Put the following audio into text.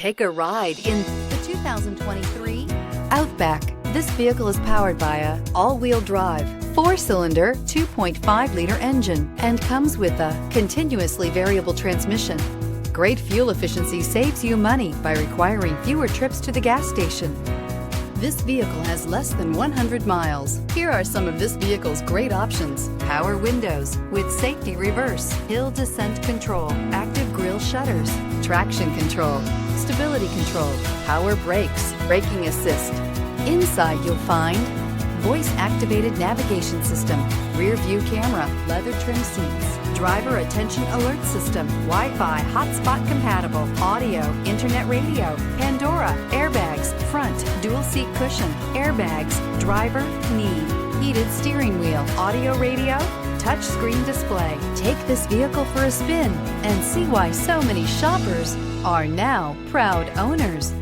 Take a ride in the 2023 Outback. This vehicle is powered by a all-wheel drive, 4-cylinder, 2.5-liter engine and comes with a continuously variable transmission. Great fuel efficiency saves you money by requiring fewer trips to the gas station. This vehicle has less than 100 miles. Here are some of this vehicle's great options: power windows with safety reverse, hill descent control, active grille shutters, traction control, stability control, power brakes, braking assist. Inside you'll find voice-activated navigation system, rear view camera, leather trim seats, driver attention alert system, Wi-Fi hotspot compatible, audio, internet radio, Pandora, airbags, front, dual seat cushion, airbags, driver, knee, heated steering wheel, audio radio, touch screen display. Take this vehicle for a spin and see why so many shoppers are now proud owners.